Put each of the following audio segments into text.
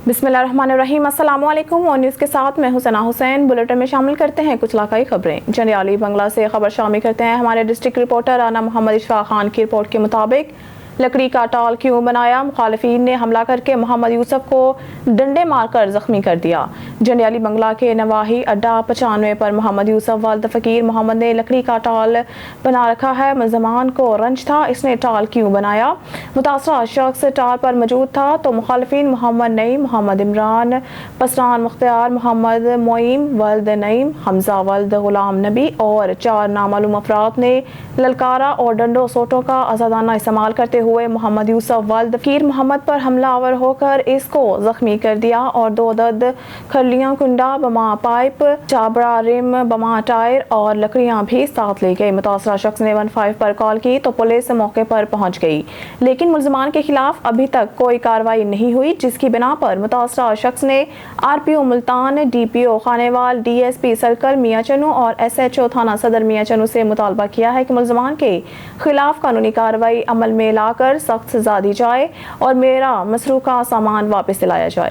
बिस्मिल्लाहिर्रहमानिर्रहीम। अस्सलामु अलैकुम। और न्यूज़ के साथ मैं हुसैना हुसैन। बुलेटिन में शामिल करते हैं कुछ इलाकाई खबरें। जंडियाली बंगला से खबर शामिल करते हैं। हमारे डिस्ट्रिक्ट रिपोर्टर राना मोहम्मद इशफाक खान की रिपोर्ट के मुताबिक लकड़ी का टाल क्यों बनाया, मुखालिफिन ने हमला करके मोहम्मद यूसुफ को डंडे मारकर जख्मी कर दिया। जंडियाली बंगला के नवाही अड्डा 95 पर मोहम्मद यूसुफ वालिद फ़कीर मोहम्मद ने लकड़ी का टाल बना रखा है। मुलजमान को रंज था, इसने टाल क्यों बनाया। मुतासरा शख्स टाल पर मौजूद था तो मुखालिफिन मोहम्मद नईम, मोहम्मद इमरान, पसरान मुख्तियार, मोहम्मद मोइम वालिद नईम, हमजा वालिद गुलाम नबी और 4 नामालूम अफराद ने ललकारा और डंडों सोटों का आज़ादाना इस्तेमाल करते हुए मोहम्मद यूसुफ वालिद फ़कीर मोहम्मद पर हमलावर होकर इसको जख्मी कर दिया और 2 दर्द खरलियां, कुंडा, बमा पाइप, चाबड़ा रिम, बमा टायर और लकड़ियां भी साथ ले गई। मुतासरा शख्स ने 15 पर कॉल की तो पुलिस मौके पर पहुंच गई, लेकिन मुलजमान के खिलाफ अभी तक कोई कार्रवाई नहीं हुई, जिसकी बिना पर मुतासरा शख्स ने RPO Multan, DPO Khanewal, DSP circle Mian Channu और SHO थाना सदर मियां चनू से मुतालबा किया है कि मुलजमान के खिलाफ कानूनी कार्रवाई अमल में लाकर सख्त सजा दी जाए और मेरा मसरूका सामान वापस दिलाया जाए।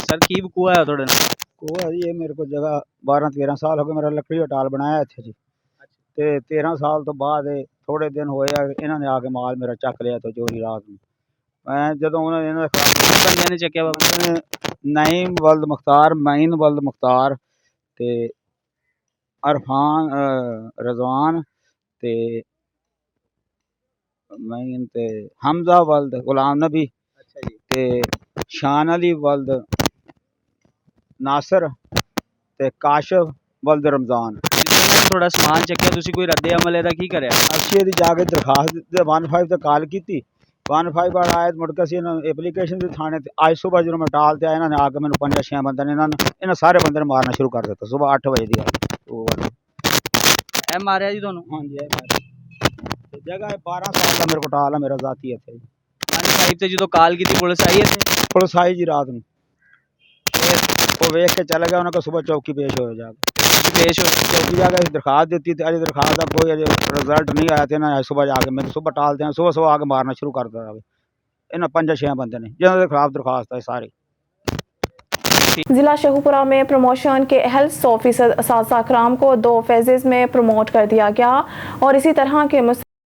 सर की कुआ है थोड़े कुआ जी, ये मेरे को जगह 12-13 साल हो गए मेरा लकड़ी का टाल बनाया थे जी। ते 13 साल तो बाद थोड़े दिन होए इन्होंने आके माल मेरा चक लिया तो चोरी रात में। मैं जदों उन्होंने बंदे ने चक्या नईम वल्द मुख्तार, मईन वल्द मुख्तार ते अरफान रजवान ते मईन ते हमजा वल्द गुलाम नबी ते शान अली वल्द नासिर ते काशिफ वल्द रमजान थोड़ा समान चक्या तुसी कोई रद्दे अमल एदा की करया? अच्छी दी जाके दरखास्त 15 ते कॉल की 15 पर आए मुड़ के इन्होंने एप्लीकेशन दी थाने ते आज सुबह जो मैं टाल ते आया इन्होंने आके मैंने 5-6 बंदे ने इन्होंने सारे बंदे ने मारना शुरू कर दिता सुबह 8 बजे दी। ए मारया जी दोनों? हाँ जी, जगह 12 साल का मेरे को टाल है, मेरा जाती है थे। साहिब से जो कॉल की थी पुलिस आई है? पुलिस आई जी रात में, वो वेख के चला गया, उन्होंने सुबह चौकी पेश हो जाके पेश हो चौकी जाकर दरखास्त देती थी। अजय दरखास्त का कोई अजय रिजल्ट नहीं आया थे ना। सुबह जाके मैं सुबह टालते हैं, सुबह आके मारना शुरू कर दिया इन्हें 5-6 बंदे ने जिन्होंने खिलाफ दरखास्त है सारे। जिला शेखुपुरा में प्रमोशन के हेल्थ ऑफिसर असातिज़ा कराम को 2 फेजेस में प्रमोट कर दिया गया और इसी तरह के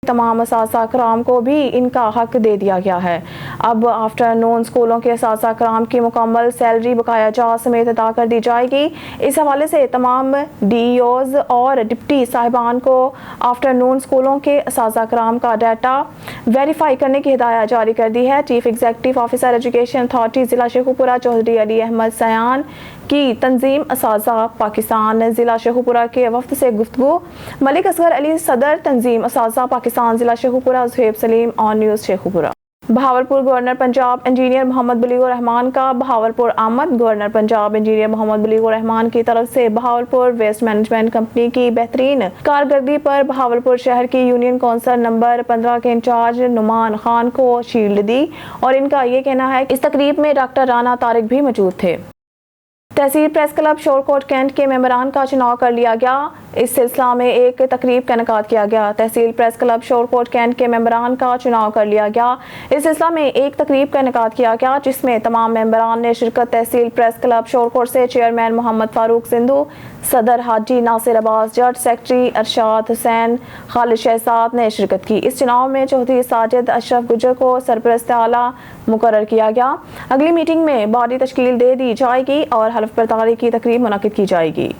तमाम असातिज़ा कराम को भी इनका हक दे दिया गया है। अब आफ्टरनून स्कूलों के असातिज़ा कराम की मुकम्मल सैलरी बकाया जात समेत अदा कर दी जाएगी। इस हवाले से तमाम DEOs और डिप्टी साहिबान को आफ्टरनून स्कूलों के असातिज़ा कराम का डाटा वेरीफाई करने की हिदायत जारी कर दी है। Chief executive officer education authority ज़िला शेखुपुरा चौधरी अली अहमद सयान की तंजीम असातिज़ा पाकिस्तान ज़िला शेखुपुरा के वफ्द से गुफ्तगू। मलिक असगर अली सदर तंजीम असातिज़ा पाकिस्तान ज़िला Sheikhupura, Zohaib Saleem on news Sheikhupura. Bahawalpur governor Punjab engineer Mohammad Balighur Rehman का बहावलपुर आमद। गवर्नर पंजाब इंजीनियर मोहम्मद बलीगुर रहमान की तरफ से बहावलपुर वेस्ट मैनेजमेंट कंपनी की बेहतरीन कारकर्दगी पर बहावलपुर शहर की यूनियन कौंसिल नंबर 15 के इंचार्ज नुमान खान को शील्ड दी और इनका ये कहना है कि इस तकरीब में डॉक्टर राना तारिक भी मौजूद थे। तहसील प्रेस क्लब शोरकोट कैंट के मेंबरान का चुनाव कर लिया गया। इस सिलसिला में एक तकरीब का इनेकाद किया गया। तहसील प्रेस क्लब शोरकोट कैंट के मेंबरान का चुनाव कर लिया गया। इस सिलसिला में एक तकरीब का इनेकाद किया गया जिसमें तमाम मेंबरान ने शिरकत। तहसील प्रेस क्लब शोरकोट से चेयरमैन मोहम्मद फारूक सिंधु, सदर हाजी नासिर अब्बास जट, सेक्रेटरी अरशाद हुसैन, खालिद शहजाद ने शिरकत की। इस चुनाव में चौधरी साजिद अशरफ गुजर को सरपरस्त आला मुकर्रर किया गया। अगली मीटिंग में बॉडी तश्कील दे दी जाएगी और हल्फ बर्दारी की तकरीब मुनक्किद की जाएगी।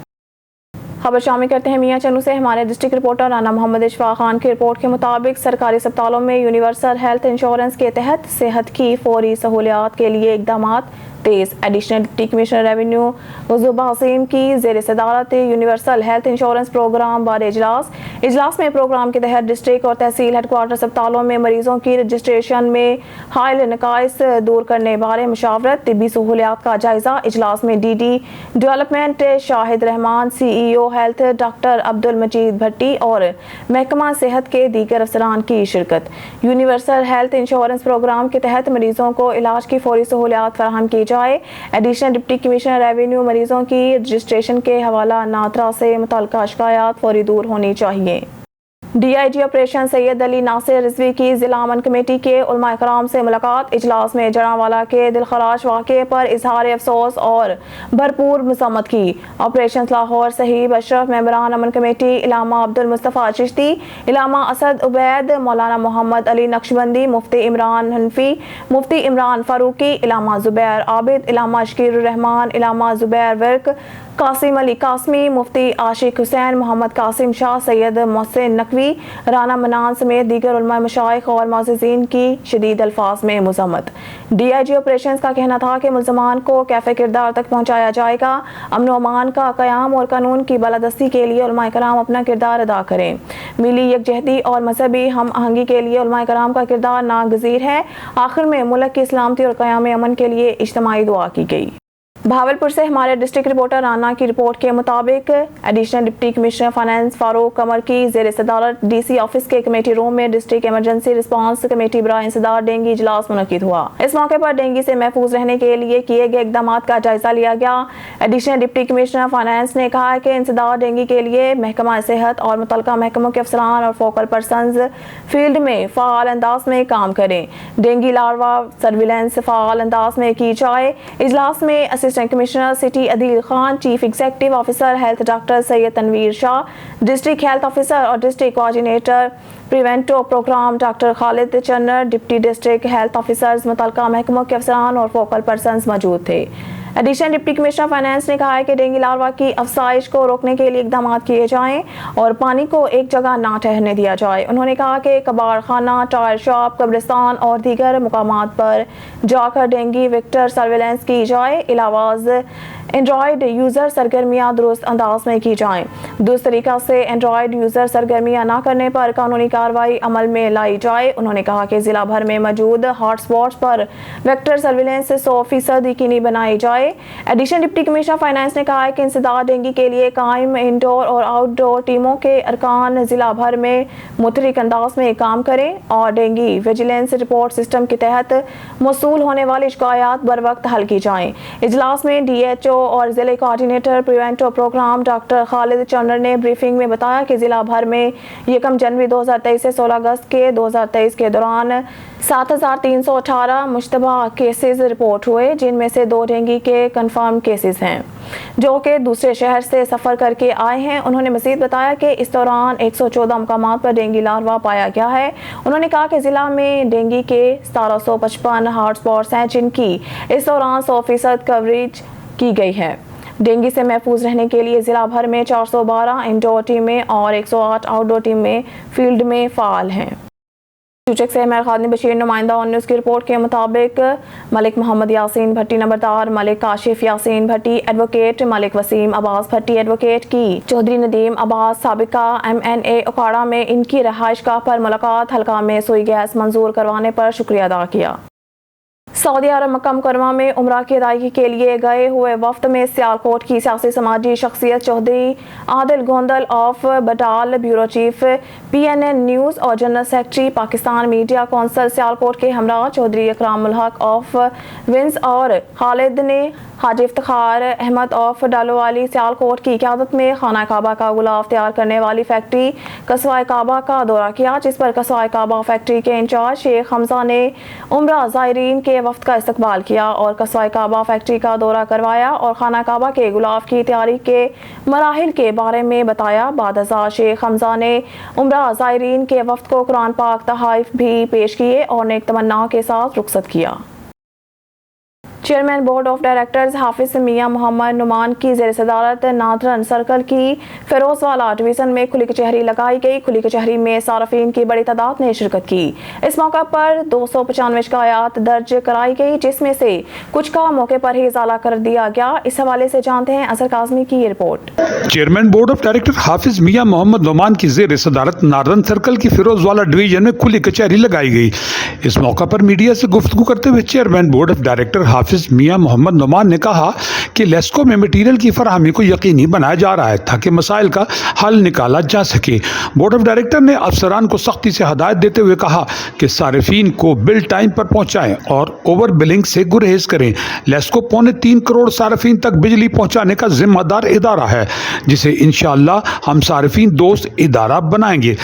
खबर शामिल करते हैं मियां चनू से। हमारे डिस्ट्रिक्ट रिपोर्टर राना मोहम्मद इशफाक खान की रिपोर्ट के मुताबिक सरकारी अस्पतालों में यूनिवर्सल हेल्थ इंश्योरेंस के तहत सेहत की फौरी सहूलियात के लिए इकदाम तेज। एडिशनल डिप्टी कमिश्नर रेवेन्यू गुज़ुबा हसीम की ज़ेर सदारत यूनिवर्सल हेल्थ इंश्योरेंस प्रोग्राम बारे इजलास में प्रोग्राम के तहत डिस्ट्रिक्ट और तहसील हेडक्वार्टर अस्पतालों में मरीजों की रजिस्ट्रेशन में हाइल नकाइस दूर करने बारे मुशावरत। तिब्बी सहूलियात का जायजा। इजलास में DD development Shahid Rehman, CEO health doctor Abdul Majeed Bhatti और महकमा सेहत के दीगर अफसरान की शिरकत। यूनिवर्सल हेल्थ इंश्योरेंस प्रोग्राम के तहत मरीजों को इलाज की फौरी सहूलियात फराहम की जाए। एडिशनल डिप्टी कमिश्नर रेवेन्यू मरीजों की रजिस्ट्रेशन के हवाला नात्रा से मुतल्लिका शिकायत फौरी दूर होनी चाहिए। DIG ऑपरेशन सैयद अली नासिर रिजवी की जिला अमन कमेटी के उलमा इकराम से मुलाकात। इजलास में जड़ांवाला के दिलखराश वाक़े पर इजहार अफसोस और भरपूर मज़म्मत की। ऑपरेशन लाहौर सहीब अशरफ मेंबरान अमन कमेटी इलामा अब्दुल मुस्तफ़ा चिश्ती, इलामा असद उबैद, मौलाना मोहम्मद अली नक्शबंदी, मुफ्ती इमरान हनफी, मुफ्ती इमरान फारूकी, इलामा जुबैर आबिद, इलामा शकीर रहमान, इलामा जुबैर वर्क, कासिम अली कासमी, मुफ्ती आशिक हुसैन, मोहम्मद कासिम शाह, सैयद मोहसिन नकवी, राना मनान समेत दीगर उलमा मशाइख और मोअज़्ज़िज़ीन की शदीद अल्फाज में मज़म्मत। DIG ऑपरेशन का कहना था कि मुल्ज़मान को कैफ़े किरदार तक पहुँचाया जाएगा। अमन व अमान का क़याम और कानून की बालादस्ती के लिए उलमा कराम अपना किरदार अदा करें। मिली यकजहती और मजहबी हम आहंगी के लिए उलमा कराम का किरदार नागज़ीर है। आखिर में मुल्क की सलामती और क़याम अमन के लिए इज्तिमाई दुआ की गई। भावलपुर से हमारे डिस्ट्रिक्ट रिपोर्टर राना की रिपोर्ट के मुताबिक additional deputy commissioner finance Farooq Qamar की ज़ेर सदारत DC ऑफिस के कमेटी रूम में डिस्ट्रिक्ट इमरजेंसी रिस्पांस कमेटी बराए इंसदार डेंगू इजलास मुनक्किद हुआ। इस मौके पर डेंगू से महफूज रहने के लिए किए गए इकदाम का जायजा लिया गया। एडिशनल डिप्टी कमिश्नर फाइनेंस ने कहा कि इंसदार डेंगू के लिए महकमा सेहत और मुतल्लिका महकमों के अफसरान और फोकल पर्सनस फील्ड में फ़ाल अंदाज में काम करें। डेंगू लार्वा सर्विलेंस फ़ाल अंदाज में की जाए। इजलास में assistant commissioner city Adeel Khan, chief executive officer health doctor Syed Tanveer Shah, district health officer और district coordinator preventive programme doctor Khalid Channar, deputy district health officers, मुतल्लिका महकमों के अफसरान और फोकल पर्सनस मौजूद थे। एडिशनल डिप्टी कमिश्नर फाइनेंस ने कहा है कि डेंगू लार्वा की अफसाइश को रोकने के लिए इकदाम किए जाएं और पानी को एक जगह ना ठहरने दिया जाए। उन्होंने कहा कि कबाड़ खाना, टायर शॉप, कब्रिस्तान और दीगर मुकामात पर जाकर डेंगू वेक्टर सर्वेलेंस की जाए। इलावाज एंड्रॉयड यूज़र सरगर्मियाँ दुरुस्त अंदाज में की जाएं। दुरुस्त तरीक़ा से एंड्रॉयड यूज़र सरगर्मियाँ ना करने पर कानूनी कार्रवाई अमल में लाई जाए। उन्होंने कहा कि ज़िला भर में मौजूद हॉटस्पॉट्स पर वेक्टर सर्विलेंस 100% यकीनी बनाई जाए। एडिशनल डिप्टी कमिश्नर फाइनेंस ने कहा है कि इंसदार डेंगू के लिए कायम इंडोर और आउटडोर टीमों के अरकान ज़िला भर में मुतरिक अंदाज में काम करें और डेंगू विजिलेंस रिपोर्ट सिस्टम के तहत मौसूल होने वाली शिकायत बर वक्त हल की जाएँ। इजलास में DHO और जिले coordinator preventive programme doctor Khalid Channar ने ब्रीफिंग में बताया कि जिला भर में 1 जनवरी 2023 से 16 अगस्त के 2023 के दौरान 7318 मुश्तबा केसेस रिपोर्ट हुए, जिनमें से 2 डेंगू के कंफर्म केसेस हैं जो कि दूसरे शहर से सफ़र करके आए हैं। उन्होंने मज़ीद बताया कि इस दौरान 114 मुकामात पर डेंगू लार्वा पाया गया है। उन्होंने कहा कि ज़िला में डेंगू के 1755 हॉटस्पॉट्स हैं, जिनकी इस दौरान 100% कवरेज की गई है। डेंगू से महफूज रहने के लिए ज़िला भर में 412 इंडोर टीमें और 108 आउटडोर टीमें फील्ड में फ़ाल हैं। चूचक से मेर खादिम बशीर नुमाइंदा ऑन न्यूज़ की रिपोर्ट के मुताबिक मलिक मोहम्मद यासीन भट्टी नंबरदार, मलिक काशिफ यासीन भट्टी एडवोकेट, मलिक वसीम अब्बास भट्टी एडवोकेट की चौधरी नदीम अब्बास साबिका MNA उखाड़ा में इनकी रहाइश गाह पर मुलाकात, हल्का में सुई गैस मंजूर करवाने पर शुक्रिया अदा किया। सऊदी अरब मक्का मुकर्रमा में उम्रा की अदायगी के लिए गए हुए वफ्द में सियालकोट की सियासी समाजी शख्सियत Chaudhry Adil Gondal of Batal, bureau chief PNN news और general secretary Pakistan media council Sialkot के हमरा चौधरी इकरामुल हक ऑफ विंस और खालिद ने हाजी इफ्तिखार अहमद ऑफ डालोवाली सियालकोट की क़यादत में खाना काबा का गुलाफ तैयार करने वाली फैक्ट्री कस्बा काबा का दौरा किया, जिस पर कस्बा काबा फैक्ट्री के इंचार्ज शेख हमजा ने उम्रा ज़ायरीन के वफ्द का इस्तकबाल किया और कस्बा काबा फैक्ट्री का दौरा करवाया और खाना काबा के गुलाफ की तैयारी के मराहिल के बारे में बताया। बाद शेख हमजा ने उम्रा ज़ायरीन के वफ्द को कुरान पाक तहाइफ भी पेश किए और नेक तमन्नाओं के साथ रुखसत किया। चेयरमैन बोर्ड ऑफ डायरेक्टर्स हाफिज मियां मोहम्मद नुमान की ज़ेर सदारत नादरन सर्कल की फिरोजवाला डिवीज़न में खुली कचहरी लगाई गई। खुली कचहरी में सार्फिन की बड़ी तादाद ने शिरकत की। इस मौका पर 295 शिकायत दर्ज कराई गई, जिसमें से कुछ का मौके पर ही इजाला कर दिया गया। इस हवाले से जानते हैं अजहर काज़मी की ये report. Chairman board of director Hafiz Mian Mohammad Noman की ज़ेर सदारत नादरन सर्कल की फिरोजवाला डिवीज़न में खुली कचहरी लगाई गई। इस मौका पर मीडिया से गुफ्तगू करते हुए चेयरमैन बोर्ड ऑफ डायरेक्टर हाफिज हाफिज मियां मोहम्मद नुमान ने कहा कि लेस्को में मटीरियल की फराहमी को यकीनी बनाया जा रहा है ताकि मसाइल का हल निकाला जा सके। बोर्ड ऑफ डायरेक्टर ने अफसरान को सख्ती से हदायत देते हुए कहा कि सारिफीन को बिल टाइम पर पहुंचाएं और ओवर बिलिंग से गुरेज करें। लेस्को 3.25 करोड़ सारिफीन तक बिजली पहुंचाने का जिम्मेदार इदारा है, जिसे इंशाअल्लाह हम सारिफीन दोस्त इदारा बनाएंगे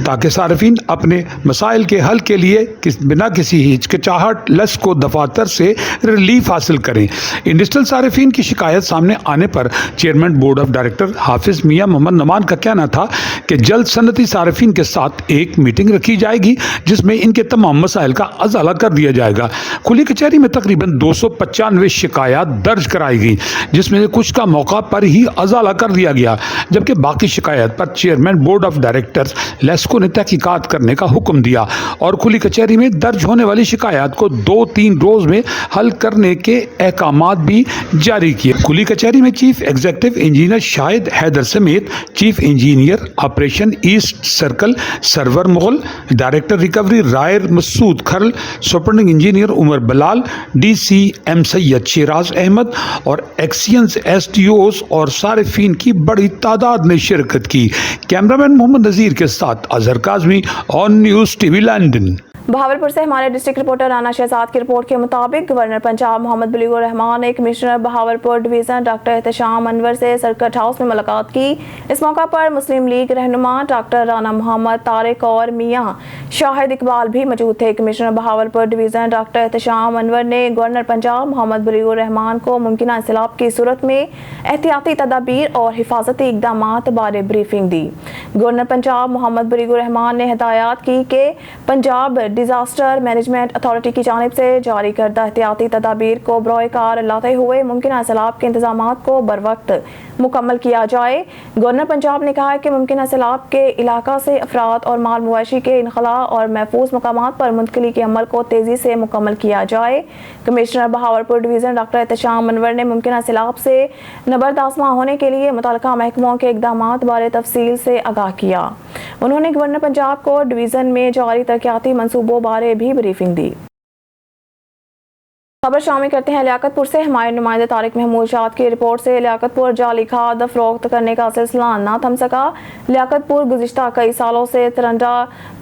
ताकि सारिफीन अपने मसाइल के हल के लिए बिना किसी हिचकिचाहट लेस्को दफातर से रिलीफ हासिल करें। इंडस्ट्रियल सारिफीन की शिकायत सामने आने पर chairman board of director Hafiz Mian Mohammad Numan का कहना था कि जल्द सनती सारिफीन के साथ एक मीटिंग रखी जाएगी जिसमें इनके तमाम मसाइल का अजाला कर दिया जाएगा। खुली कचहरी में तकरीबन 295 शिकायत दर्ज कराई गई, जिसमें से कुछ का मौका पर ही अजाला कर दिया गया, जबकि बाकी शिकायत पर chairman board of directors LESCO ने तहकीकात करने का हुक्म दिया और खुली कचहरी में दर्ज होने वाली शिकायत को 2-3 रोज में हल करने के अहकामात भी जारी किए। खुली कचहरी में chief executive engineer Shahid Haider समेत chief engineer operation east circle Sarwar Mughal, director recovery रायर Masood Kharal, superintending engineer Umar Bilal, DCM Syed Siraj Ahmad और एक्सियंस SDOs और सारिफीन की बड़ी तादाद ने शिरकत की। कैमरामैन मोहम्मद नजीर के साथ Azhar Kazmi, on news TV London. Bahawalpur से हमारे डिस्ट्रिक्ट रिपोर्टर राना शहजाद की रिपोर्ट के मुताबिक गवर्नर पंजाब मोहम्मद बलीगुर रहमान ने commissioner Bahawalpur division doctor Ehtesham Anwar से सर्किट हाउस में मुलाकात की। इस मौका पर मुस्लिम लीग रहनुमा डॉक्टर राना मोहम्मद तारिक और मियां शाहिद इकबाल भी मौजूद थे। Commissioner Bahawalpur division doctor Ehtesham Anwar ने गवर्नर पंजाब मोहम्मद बलीगुर रहमान को मुमकिन सैलाब की सूरत में एहतियाती तदाबीर और हिफाजती इकदाम बारे ब्रीफिंग दी। गवर्नर पंजाब मोहम्मद बलीगुर रहमान ने हिदायत की कि पंजाब डिजास्टर मैनेजमेंट अथॉरिटी की जानिब से जारी करदा एहतियाती तदाबीर को बरोए कार लाते हुए मुमकिन सैलाब के इंतजाम को बर वक्त मुकम्मल किया जाए। गवर्नर पंजाब ने कहा कि मुमकिन सैलाब के इलाका से अफराद और माल मवेशी के इनखला और महफूज मकामात पर मुंतकिली के अमल को तेजी से मुकम्मल किया जाए। Commissioner Bahawalpur division doctor Ehtesham Anwar ने मुमकिन सैलाब से नबरदास्मा होने के लिए मुतल्लिका महकमों के इकदाम बारे तफसील से आगाह किया। उन्होंने गवर्नर पंजाब को डिवीज़न में जारी तरक्याती मंसूबों बारे भी ब्रीफिंग दी। खबर शामिल करते हैं लियाकतपुर से। हमारे नुमाइंदे तारिक महमूद शाद की रिपोर्ट से लियाकतपुर जाली खाद फरोख्त करने का सिलसिला ना थम सका। लियाकतपुर गुज़िश्ता कई सालों से तरंडा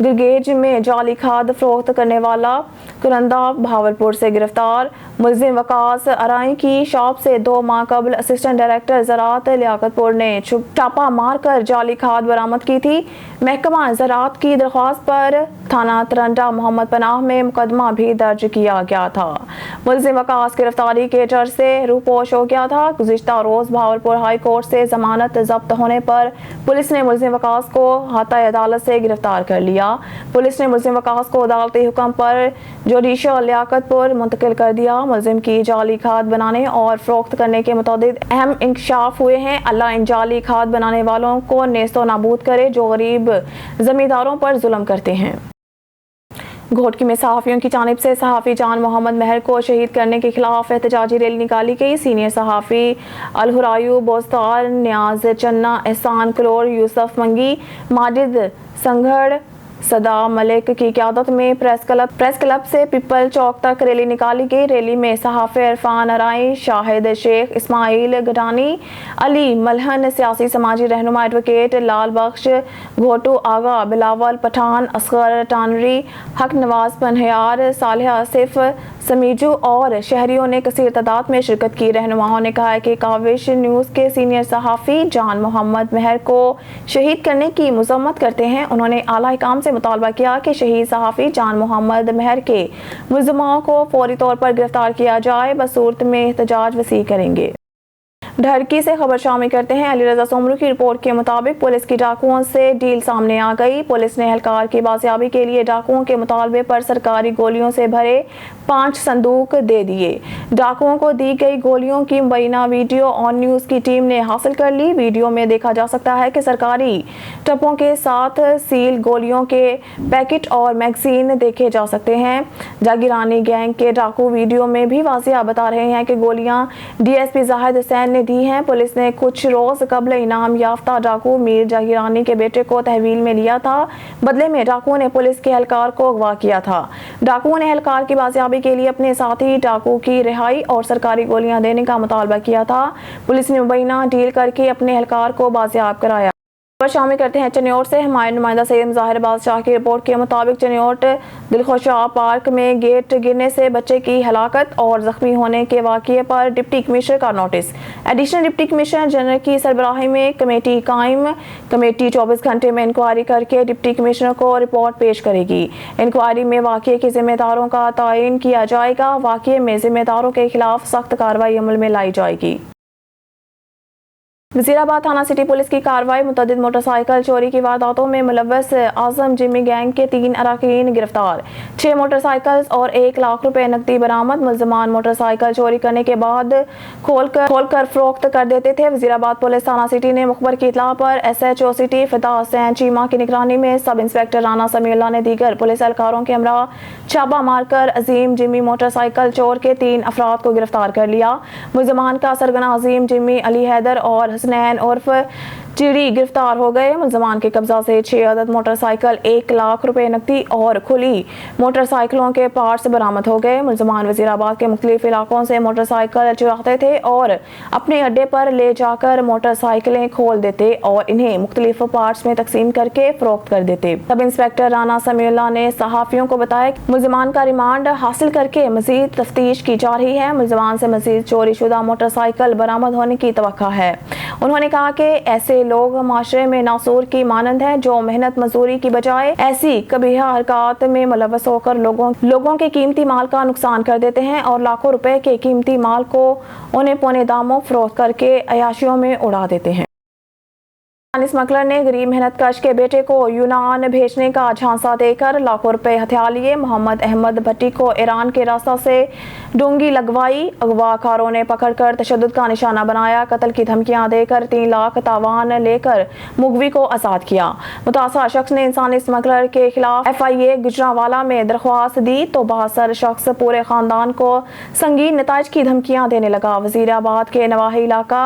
गिरगेज में जाली खाद फरोख्त करने वाला कुरंदा बहावलपुर से गिरफ्तार। मुलजिम वकास अराई की शॉप से 2 माह कबल असिस्टेंट डायरेक्टर ज़राअत लियाकतपुर ने छापा मारकर जाली खाद बरामद की थी। महकमा ज़राअत की दरख्वास्त पर थाना तरंडा मोहम्मद पनाह में मुकदमा भी दर्ज किया गया था। मुलजिम वकास गिरफ्तारी के डर से रूपोश हो गया था। गुज़िश्ता रोज़ बहावलपुर हाई कोर्ट से जमानत जब्त होने पर पुलिस ने मुलजिम वकास को हाता अदालत से गिरफ्तार कर लिया। पुलिस ने मुलजिम वकास को अदालती हुक्म पर जुडिशल लियाकतपुर मुंतकिल कर दिया। मुलजिम की जाली खाद बनाने और फरोख्त करने के मुताबिक अहम इंकशाफ हुए हैं। अल्लाह इन जाली खाद बनाने वालों को नेस्तो नाबूद करे जो गरीब जमींदारों पर जुल्म करते हैं। घोटकी में सहाफ़ियों की जानिब से सहाफ़ी जान मोहम्मद महर को शहीद करने के खिलाफ एहतजाजी रैली निकाली गई। सीनियर सहाफ़ी अलहुरायू बोस्तार, न्याज चन्ना, एहसान कलोर, यूसुफ मंगी, माजिद संघड़, सदा मलिक की क़यादत में प्रेस क्लब से पिपल चौक तक रैली निकाली गई। रैली में सहाफ़ी इरफान अराई, शाहिद शेख, इस्माइल गडानी, अली मलहन, सियासी समाजी रहनुमा एडवोकेट लाल बख्श, घोटू आगा, बिलावल पठान, असगर टानरी, हक नवाज पनहयार, सालिह आसिफ, समीजू और शहरियों ने कसीर तादाद में शिरकत की। रहनुमाओं ने कहा कि काविश न्यूज़ के सीनियर सहाफ़ी जान मोहम्मद महर को शहीद करने की मज़म्मत करते हैं। उन्होंने आला हिकाम से मुतालबा किया कि शहीद सहाफ़ी जान मोहम्मद महर के मुलज़िमों को फौरी तौर पर गिरफ्तार किया जाए, बसूरत में एहतजाज वसी करेंगे। ढरकी से खबर शामिल करते हैं। अली रजा सोमरू की रिपोर्ट के मुताबिक पुलिस की डाकुओं से डील सामने आ गई। पुलिस ने एहलकार की बाजियाबी के लिए डाकुओं के मुतालबे पर सरकारी गोलियों से भरे 5 संदूक दे दिए। डाकुओं को दी गई गोलियों की मुबैना वीडियो ऑन न्यूज़ की टीम ने हासिल कर ली। वीडियो में देखा जा सकता है कि सरकारी टप्पों के साथ सील गोलियों के पैकेट और मैगजीन देखे जा सकते हैं। जागीरानी गैंग के डाकू वीडियो में भी वाज़िया बता रहे हैं कि गोलियां DSP जाहिद हुसैन ने दी है। पुलिस ने कुछ रोज कबल इनाम याफ्ता डाकू मीर जाहिरानी के बेटे को तहवील में लिया था। बदले में डाकू ने पुलिस के एहलकार को अगवा किया था। डाकू ने एहलकार की बाजियाबी के लिए अपने साथी डाकू की रिहाई और सरकारी गोलियां देने का मुतालबा किया था। पुलिस ने मुबैना डील करके अपने एहलकार को बाजियाब कराया। शामिल करते हैं चनियोट से। हमारे नुमाइंदा सैयद ज़ाहिर बादशाह की रिपोर्ट के मुताबिक चनियोट दिलखुशा पार्क में गेट गिरने से बच्चे की हलाकत और जख्मी होने के वाक़ये पर डिप्टी कमिश्नर का notice. Additional deputy commissioner general की सरबराही में कमेटी कायम। कमेटी 24 घंटे में इंक्वायरी करके डिप्टी कमिश्नर को रिपोर्ट पेश करेगी। इंक्वायरी में वाक़ये के जिम्मेदारों का तयन किया जाएगा। वाक़ये में जिम्मेदारों के खिलाफ सख्त कार्रवाई अमल में लाई जाएगी। वज़ीराबाद थाना सिटी पुलिस की कार्रवाई। मुतअद्दिद मोटरसाइकिल चोरी की वारदातों में मुलव्वस आज़म जिमी गैंग के 3 अरकान गिरफ्तार। 6 मोटरसाइकिल और 1 लाख रुपए नकदी बरामद। मुल्ज़मान मोटरसाइकिल चोरी करने के बाद खोलकर फरोख्त कर देते थे। वज़ीराबाद पुलिस थाना सिटी ने मुखबर की इत्तला पर SHO सिटी फ़िदा हुसैन चीमा की निगरानी में सब इंस्पेक्टर राना समीउल्लाह ने दीगर पुलिस एहलकारों के हमरा छापा मारकर अजीम जिमी मोटरसाइकिल चोर के 3 अफराद को गिरफ्तार कर लिया। मुल्ज़मान का सरगना अजीम जिमी, अली हैदर और हसनैन उर्फ चिड़ी गिरफ्तार हो गए। मुल्ज़मान के कब्जा से 6 अदद मोटरसाइकिल, 1 लाख रुपए नकदी और खुली मोटरसाइकिलों के पार्ट्स बरामद हो गए। मुल्ज़मान वज़ीराबाद के मुख्तलिफ इलाकों से मोटरसाइकिल चुराते थे और अपने अड्डे पर ले जाकर मोटरसाइकिलें खोल देते और इन्हें मुख्तलिफ पार्ट्स में तकसीम करके फरोख्त कर देते। सब इंस्पेक्टर राना समीउल्लाह ने सहाफ़ियों को बताया कि मुल्ज़मान का रिमांड हासिल करके मज़ीद तफ्तीश की जा रही है। मुल्ज़मान से मज़ीद चोरी शुदा मोटरसाइकिल बरामद होने की तवक्का है। उन्होंने कहा कि ऐसे लोग माशरे में नासूर की मानंद हैं जो मेहनत मजदूरी की बजाय ऐसी कबीहा हरकत में मुलव्वस होकर लोगों के कीमती माल का नुकसान कर देते हैं और लाखों रुपए के कीमती माल को उन्हें पौने दामों फरोख्त करके अयाशियों में उड़ा देते हैं। स्मगलर ने गरीब मेहनत कश के बेटे को यूनान भेजने का झांसा देकर लाखों रुपए हथिया लिए। मोहम्मद अहमद भट्टी को ईरान के रास्ता से डोंगी लगवाई। अगवाकारों ने पकड़कर तशद्दुद का निशाना बनाया। कत्ल की धमकियां देकर 3 लाख तावान लेकर मुगवी को आज़ाद किया। मुतासर शख्स ने इंसानी स्मगलर के खिलाफ FIA गुजरांवाला में दरख्वास्त दी तो 72 शख्स पूरे खानदान को संगीन नताइज की धमकियां देने लगा। वजीराबाद के नवाही इलाका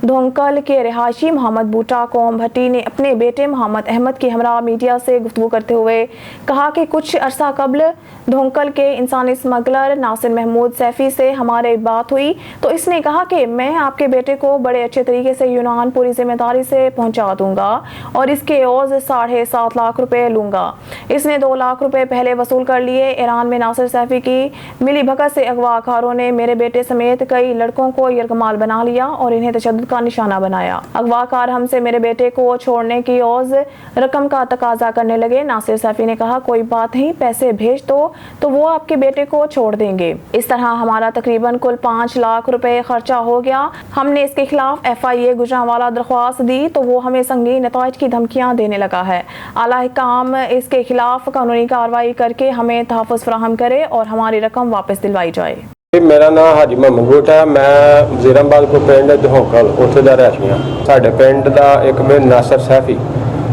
धोंकल के रिहायशी मोहम्मद बूटा को भट्टी ने अपने बेटे मोहम्मद अहमद की हमरा मीडिया से गुफ्तगू करते हुए कहा कि कुछ अरसा कबल धोंकल के इंसानी स्मगलर नासिर महमूद सैफी से हमारे बात हुई तो इसने कहा कि मैं आपके बेटे को बड़े अच्छे तरीके से यूनान पूरी जिम्मेदारी से पहुंचा दूंगा और इसके एवज 7.5 लाख रुपए लूंगा। इसने 2 लाख रुपए पहले वसूल कर लिए। ईरान में नासिर सैफी की मिली भगत से अगवाकारों ने मेरे बेटे समेत कई लड़कों को यरगमाल बना लिया और इन्हें तशद्दुद का निशाना बनाया। अगवाकार हमसे मेरे बेटे को छोड़ने की ओज रकम का तकाजा करने लगे। नासिर सैफी ने कहा कोई बात नहीं, पैसे भेज दो तो वो आपके बेटे को छोड़ देंगे। इस तरह हमारा तकरीबन कुल 5 लाख रुपए खर्चा हो गया। हमने इसके खिलाफ FIA गुजरांवाला दरख्वास्त दी तो वो हमें संगीन नताइज की धमकियां देने लगा है। आला काम इसके खिलाफ कानूनी कार्रवाई करके हमें तहफ़्फ़ुज़ फराहम करे और हमारी रकम वापस दिलवाई जाए। मेरा नाम हाजी मोहम्मद बूटा है। मैं वज़ीराबाद को पिंड धोंकल उत्थे दा रहशी हां। साडे पिंड दा एक मैं नासिर सैफी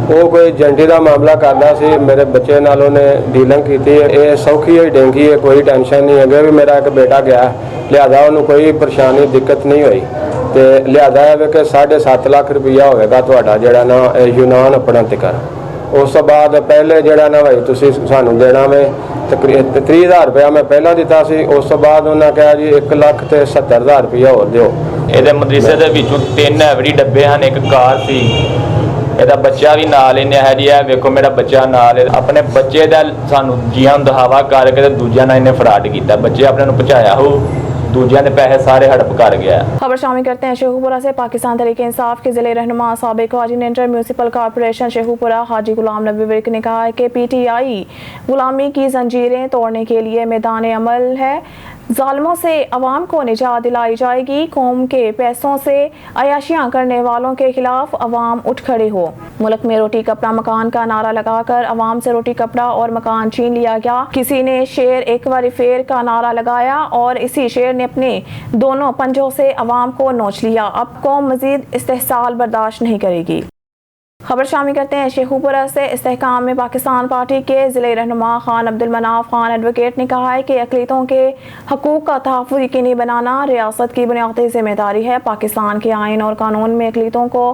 वो कोई जंटी का मामला करता सी। मेरे बच्चे नाल उन्हें डीलिंग की। ये सौखी है डेंगी है, कोई टेंशन नहीं है भी मेरा एक बेटा गया लिहाजा उन्होंने कोई परेशानी दिक्कत नहीं हुई तो लिहाजा है कि 7.5 लाख रुपया होगा तुहाडा जिहड़ा ना यूनान अपना तिकर। उस तो बाद पहले जिहड़ा ना भाई तुसीं सानू देना वे तकरीबन 30,000 रुपया मैं पहला दिता सी। उस तो बाद उन्होंने कहा जी 1,70,000 रुपया होर दिओ। ਇਹਦੇ ਮਦਰਸੇ ਦੇ ਵਿੱਚੋਂ 3 ਐਵਰੀ ਡੱਬੇ ਹਨ, ਇੱਕ ਕਾਰ ਸੀ, ਇਹਦਾ ਬੱਚਾ ਵੀ ਨਾਲ ਇਹਨੇ ਹੈ ਜੀ। ਵੇਖੋ ਮੇਰਾ ਬੱਚਾ ਨਾਲ ਆਪਣੇ ਬੱਚੇ ਦਾ ਸਾਨੂੰ ਜੀਆਂ ਦਹਾਵਾ ਕਰਕੇ ਤੇ ਦੂਜਿਆਂ ਨਾਲ ਇਹਨੇ ਫਰਾਡ ਕੀਤਾ। ਬੱਚੇ ਆਪਣੇ ਨੂੰ ਪਹੁੰਚਾਇਆ ਹੋ, दूजिया ने पैसे सारे हड़प कर गया। खबर शामिल करते हैं शेखुपुरा से। पाकिस्तान तहरीक इंसाफ के जिले रहनुमा साबिक कोऑर्डिनेटर म्यूनसिपल कॉर्पोरेशन शेखुपुरा हाजी गुलाम नबी विर्क ने कहा है कि PTI गुलामी की जंजीरें तोड़ने के लिए मैदान अमल है। जालिमों से अवाम को निजात दिलाई जाएगी। कौम के पैसों से अयाशियां करने वालों के खिलाफ अवाम उठ खड़े हो। मुल्क में रोटी कपड़ा मकान का नारा लगाकर अवाम से रोटी कपड़ा और मकान छीन लिया गया। किसी ने शेर एक बारी फेर का नारा लगाया और इसी शेर ने अपने दोनों पंजों से अवाम को नोच लिया। अब कौम मजीद इस्तेहसाल बर्दाश्त नहीं करेगी। खबर शामिल करते हैं शेखुपुरा से। इस्तेहकाम में पाकिस्तान पार्टी के ज़िले रहनुमा खान अब्दुल मनाफ खान एडवोकेट ने कहा है कि अक़लियतों के हकूक़ का तहफ़्फ़ुज़ यकीनी बनाना रियासत की बुनियादी ज़िम्मेदारी है। पाकिस्तान के आइन और कानून में अक़लियतों को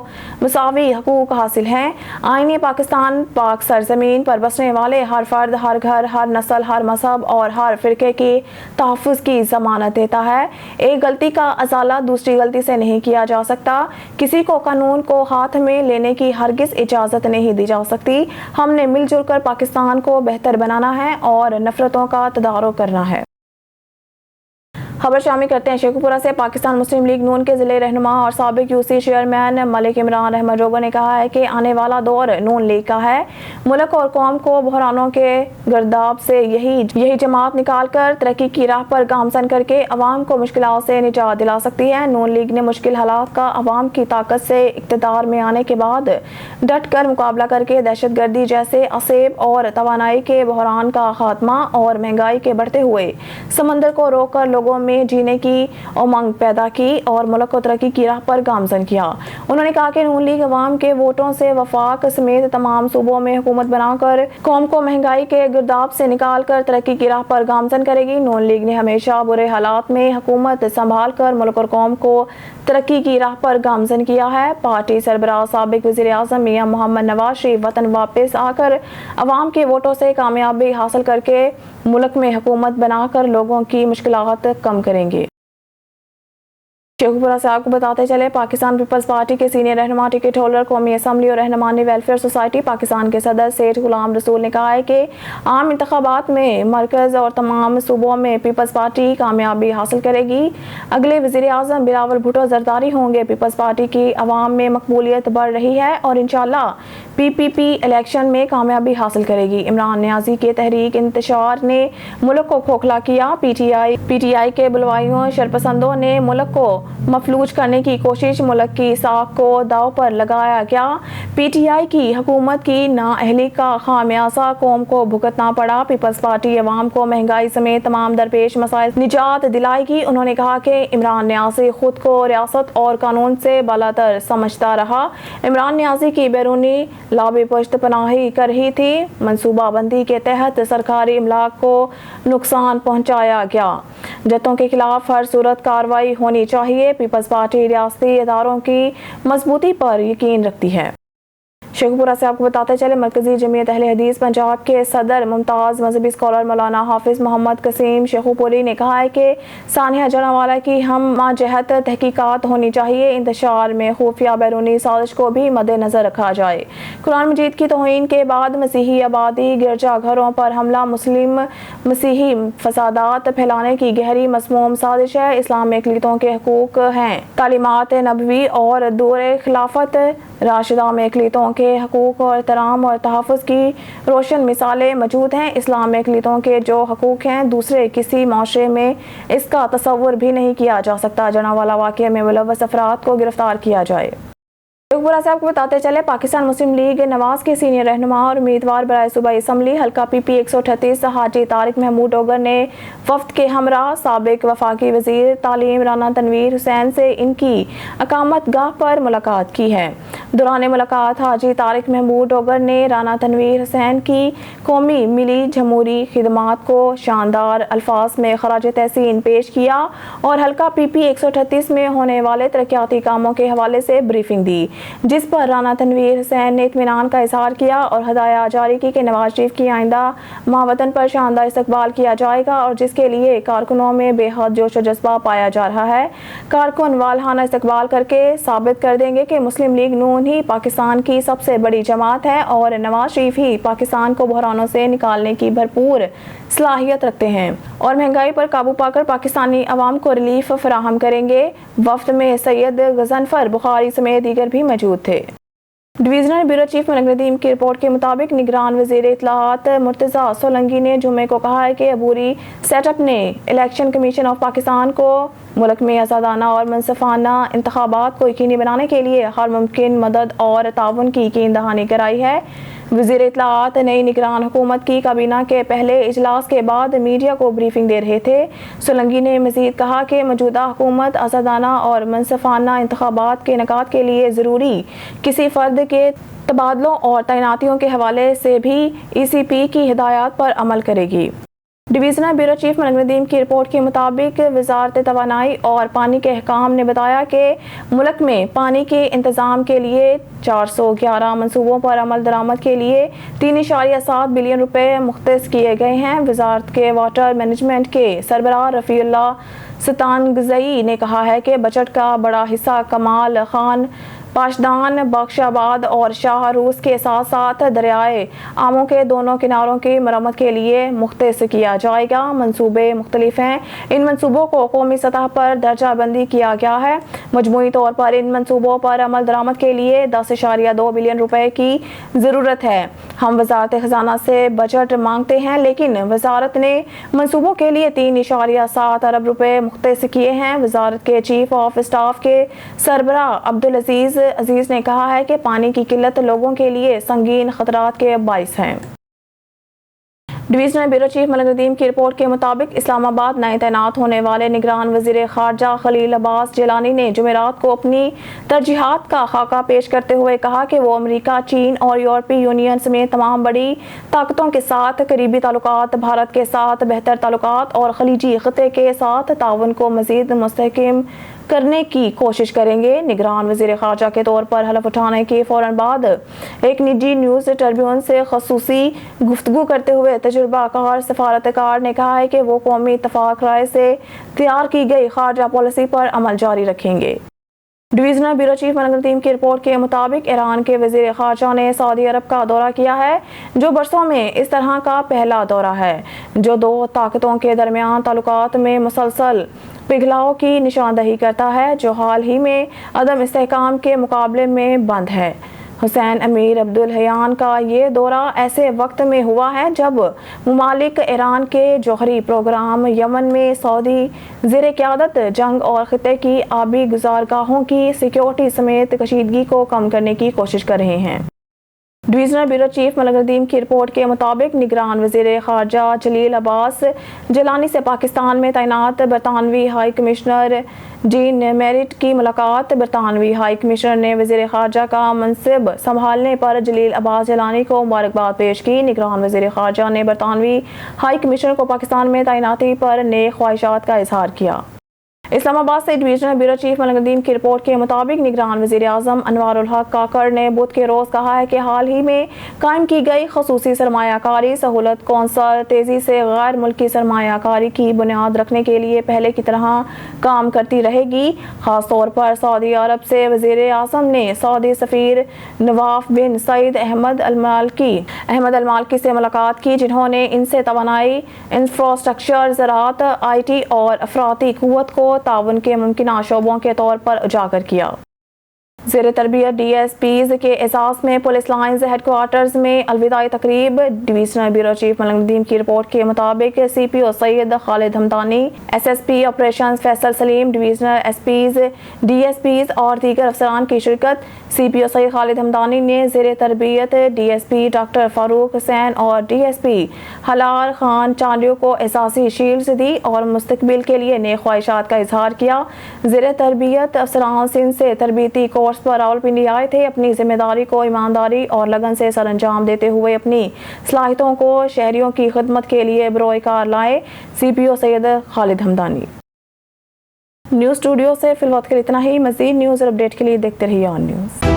मुसावी हकूक़ हासिल हैं। आईन पाकिस्तान पाक सरज़मीन पर बसने वाले हर फ़र्द, हर घर, हर नस्ल, हर मज़हब और हर फ़िरक़े की तहफ़्फ़ुज़ की ज़मानत देता है। एक गलती का अज़ाला दूसरी गलती से नहीं किया जा सकता। किसी को कानून को हाथ में लेने की हरगिज़ इजाज़त नहीं दी जा सकती। हमने मिलजुल कर पाकिस्तान को बेहतर बनाना है और नफरतों का तदारुक करना है। खबर शामिल करते हैं शेखुपुरा से। पाकिस्तान मुस्लिम लीग नून के ज़िले रहनुमा और साबिक यूसी चेयरमैन मलिक इमरान अहमद रोगर ने कहा है कि आने वाला दौर नून लीग का है। मुल्क और कौम को बहरानों के गर्दाब से यही जमात निकाल कर तरक्की की राह पर गामजन करके अवाम को मुश्किलात से निजात दिला सकती है। नून लीग ने मुश्किल हालात का अवाम की ताकत से इक़्तिदार में आने के बाद डट कर मुकाबला करके दहशतगर्दी जैसे असेब और तवानाई के बहरान का खात्मा और महंगाई के बढ़ते हुए समंदर को रोक कर लोगों में जीने की उमंग पैदा की और मुल्क को तरक्की की राह पर गामजन किया। उन्होंने कहा कि नून लीग अवाम के वोटों से वफाक समेत तमाम सूबों में हुकूमत बनाकर कौम को महंगाई के गिरदाब से निकाल कर तरक्की की राह पर गामजन करेगी। नून लीग ने हमेशा बुरे हालात में हुकूमत संभाल कर मुल्क और कौम को तरक्की की राह पर गामजन किया है। पार्टी सरबराह साबिक वज़ीर आज़म मियां मोहम्मद नवाज शरीफ वतन वापस आकर अवाम के वोटों से कामयाबी हासिल करके मुल्क में हुकूमत बनाकर लोगों की मुश्किलात कम करेंगे। शेखुपुरा से आपको बताते चले, पाकिस्तान पीपल्स पार्टी के सीनियर रहनुमा, टिकट होल्डर, कौमी असम्बली और रहनुमानी वेलफेयर सोसाइटी पाकिस्तान के सदर सेठ गुलाम रसूल ने कहा है कि आम इंतखाबात में मरकज़ और तमाम सूबों में पीपल्स पार्टी कामयाबी हासिल करेगी। अगले वज़ीर आज़म बिलावल भुट्टो जरदारी होंगे। पीपल्स पार्टी की अवाम में मकबूलियत बढ़ रही है और इंशाअल्लाह PPP इलेक्शन में कामयाबी हासिल करेगी। इमरान नियाज़ी के तहरीक इंतशार ने मुल्क को खोखला किया। PTI के बुलवाइयों शरपसंदों ने मुल्क को मफलूज करने की कोशिश, मुल्क की साख को दाव पर लगाया गया। PTI की हुकूमत की नाअहली का खामियाजा कौम को भुगतना पड़ा। पीपल्स पार्टी अवाम को महंगाई समेत तमाम दरपेश मसाइल निजात दिलाएगी। उन्होंने कहा कि इमरान नियाज़ी खुद को रियासत और कानून से बालातर समझता रहा। इमरान नियाज़ी की बैरूनी लाबी पुश्त पनाही कर रही थी। मनसूबाबंदी के तहत सरकारी इमलाक को नुकसान पहुंचाया गया। जत्तों के खिलाफ हर सूरत कार्रवाई होनी चाहिए। पीपल्स पार्टी रियासती इदारों की मजबूती पर यकीन रखती है। शेखुपुरा से आपको बताते चले, मरकजी जमीयत अहले हदीस पंजाब के सदर मुमताज़ मजहबी स्कॉलर मौलाना हाफिज मोहम्मद कसीम शेखुपुरी ने कहा है कि सानिया जनावाला की हम जहत तहकीकात होनी चाहिए। इंतशार में खुफिया बैरूनी साजिश को भी मद्देनजर रखा जाए। कुरान मजीद की तौहीन के बाद मसीही आबादी, गिरजा घरों पर हमला मुस्लिम मसीही फसादात फैलाने की गहरी मसमूम साजिश है। इस्लाम में अक़लियतों के हकूक़ हैं। तालीमात नबवी और दूर खिलाफत राशिदा में अक़लियतों के हकूक़ और एहतराम और तहफ़्फ़ुज़ की रोशन मिसालें मौजूद हैं। इस्लाम में अक़लियतों के जो हकूक़ हैं दूसरे किसी माशरे में इसका तसव्वुर भी नहीं किया जा सकता। जनावाला वाक़े में मुलव्वस अफराद को गिरफ्तार किया जाए। शेखुपुरा से आपको बताते चले, पाकिस्तान मुस्लिम लीग नवाज के सीनियर रहनुमा और उम्मीदवार बराए सूबाई असम्बली हल्का PP 138 हाजी तारिक महमूद डोगर ने वफ्द के हमरा साबिक वफाकी वज़ीर तालीम राना तनवीर हुसैन से इनकी अकामत गाह पर मुलाकात की है। दौरान मुलाकात हाजी तारिक महमूद डोगर ने राना तनवीर हुसैन की कौमी मिली जमहूरी खिदमात को शानदार अल्फाज में खराज तहसीन पेश किया और हल्का PP 138 में होने वाले तरक्याती कामों के हवाले से ब्रीफिंग दी, जिस पर राना तनवीर हुसैन ने इत्मीनान का इजहार किया और हदाया जारी की कि नवाज शरीफ की आइंदा महावतन पर शानदार इस्तकबाल किया जाएगा और जिसके लिए कारकुनों में बेहद जोश और जज्बा पाया जा रहा है। कारकुन वालहाना इस्तकबाल करके साबित कर देंगे कि मुस्लिम लीग नून ही पाकिस्तान की सबसे बड़ी जमात है और नवाज शरीफ ही पाकिस्तान को बहरानों से निकालने की भरपूर सलाहियत रखते हैं और महंगाई पर काबू पाकर पाकिस्तानी अवाम को रिलीफ फराहम करेंगे। वफ्द में सैयद गजनफर बुखारी समेत दीगर भी मौजूद थे। Divisional bureau chief Malik Nadeem की रिपोर्ट के मुताबिक निगरान वज़ीर इत्तलाआत मुर्तज़ा सोलंकी ने जुमे को कहा है कि अबूरी सेटअप ने इलेक्शन कमीशन ऑफ पाकिस्तान को ملک میں آزادانہ اور منصفانہ انتخابات کو یقینی بنانے کے لیے ہر ممکن مدد اور تعاون کی یقین دہانی کرائی ہے۔ وزیر اطلاعات نئی نگران حکومت کی کابینہ کے پہلے اجلاس کے بعد میڈیا کو بریفنگ دے رہے تھے۔ سولنگی نے مزید کہا کہ موجودہ حکومت آزادانہ اور منصفانہ انتخابات کے انعقاد کے لیے ضروری کسی فرد کے تبادلوں اور تعیناتیوں کے حوالے سے بھی ای سی پی کی ہدایات پر عمل کرے گی۔ Divisional bureau chief Malik Nadeem کی رپورٹ کے مطابق وزارت توانائی اور پانی کے حکام نے بتایا کہ ملک میں پانی کے انتظام کے لیے 411 منصوبوں پر عمل درآمد کے لیے 3.7 بلین روپے مختص کیے گئے ہیں۔ وزارت کے واٹر مینجمنٹ کے سربراہ رفیع اللہ ستانگزئی نے کہا ہے کہ بجٹ کا بڑا حصہ کمال خان، پاشدان، بخش آباد اور شاہ روس کے ساتھ ساتھ دریائے آمو کے دونوں کناروں کی مرمت کے لیے مختص کیا جائے گا۔ منصوبے مختلف ہیں، ان منصوبوں کو قومی سطح پر درجہ بندی کیا گیا ہے۔ مجموعی طور پر ان منصوبوں پر عمل درآمد کے لیے 10.2 بلین روپے کی ضرورت ہے۔ ہم وزارت خزانہ سے بجٹ مانگتے ہیں، لیکن وزارت نے منصوبوں کے لیے 3.7 ارب روپے مختص کیے ہیں۔ وزارت کے چیف آف اسٹاف کے سربراہ عبدالعزیز عزیز نے کہا ہے کہ پانی کی قلت لوگوں کے لیے سنگین خطرات کے باعث ہے۔ Divisional bureau chief Malik Nadeem کی رپورٹ کے مطابق اسلام آباد نئے تعینات ہونے والے نگران وزیر خارجہ خلیل عباس جیلانی نے جمعرات کو اپنی ترجیحات کا خاکہ پیش کرتے ہوئے کہا کہ وہ امریکہ، چین اور یورپی یونین سمیت تمام بڑی طاقتوں کے ساتھ قریبی تعلقات، بھارت کے ساتھ بہتر تعلقات اور خلیجی خطے کے ساتھ تعاون کو مزید مستحکم کرنے کی کوشش کریں گے۔ نگران وزیر خارجہ کے طور پر حلف اٹھانے کے فوراً بعد ایک نجی نیوز ٹربیون سے خصوصی گفتگو کرتے ہوئے تجربہ کار سفارتکار نے کہا ہے کہ وہ قومی اتفاق رائے سے تیار کی گئی خارجہ پالیسی پر عمل جاری رکھیں گے۔ Divisional bureau chief Malik Nadeem کی رپورٹ کے مطابق ایران کے وزیر خارجہ نے سعودی عرب کا دورہ کیا ہے، جو برسوں میں اس طرح کا پہلا دورہ ہے، جو دو طاقتوں کے درمیان تعلقات میں مسلسل پگھلاؤ کی نشاندہی کرتا ہے، جو حال ہی میں عدم استحکام کے مقابلے میں بند ہے۔ حسین امیر عبدالحیان کا یہ دورہ ایسے وقت میں ہوا ہے جب ممالک ایران کے جوہری پروگرام یمن میں سعودی زیر قیادت جنگ اور خطے کی آبی گزارگاہوں کی سیکیورٹی سمیت کشیدگی کو کم کرنے کی کوشش کر رہے ہیں۔ Divisional bureau chief Malik Nadeem کی رپورٹ کے مطابق نگران وزیر خارجہ خلیل عباس جیلانی سے پاکستان میں تعینات برطانوی ہائی کمشنر جین میرٹ کی ملاقات۔ برطانوی ہائی کمشنر نے وزیر خارجہ کا منصب سنبھالنے پر خلیل عباس جیلانی کو مبارکباد پیش کی۔ نگران وزیر خارجہ نے برطانوی ہائی کمشنر کو پاکستان میں تعیناتی پر نیک خواہشات کا اظہار کیا۔ اسلام آباد سے divisional bureau chief Malik Nadeem کی رپورٹ کے مطابق نگران وزیر اعظم انوار الحق کاکڑ نے بدھ کے روز کہا ہے کہ حال ہی میں قائم کی گئی خصوصی سرمایہ کاری سہولت کونسل تیزی سے غیر ملکی سرمایہ کاری کی بنیاد رکھنے کے لیے پہلے کی طرح کام کرتی رہے گی۔ خاص طور پر سعودی عرب سے وزیر اعظم نے سعودی سفیر نواف بن سعید احمد المالکی سے ملاقات کی، جنہوں نے ان سے توانائی، انفراسٹرکچر، زراعت، آئی ٹی اور افراطی قوت کو تعاون کے ممکنہ شعبوں کے طور پر اجاگر کیا۔ زیر تربیت ڈی ایس پیز کے اعزاز میں پولیس لائنز ہیڈ کوارٹرز میں الوداعی تقریب۔ Divisional bureau chief Malik Nadeem کی رپورٹ کے مطابق C P O Syed Khalid Hamdani, S S P operations Faisal Saleem, divisional S Ps, D S Ps اور دیگر افسران کی شرکت۔ سی پی او سید خالد ہمدانی نے زیر تربیت ڈی ایس پی ڈاکٹر فاروق حسین اور ڈی ایس پی ہلال خان چانڈیو کو اعزازی شیلڈز دی اور مستقبل کے لیے نیک خواہشات کا اظہار کیا۔ زیر تربیت افسران سندھ سے تربیتی کورس پر راولپنڈی آئے تھے، اپنی ذمہ داری کو ایمانداری اور لگن سے سر انجام دیتے ہوئے اپنی صلاحیتوں کو شہریوں کی خدمت کے لیے بروئے کار لائے۔ سی P O Syed Khalid Hamdani. News studio سے فی الوقت کے لیے اتنا ہی۔ مزید نیوز اور اپڈیٹ کے لیے دیکھتے رہیے آن نیوز۔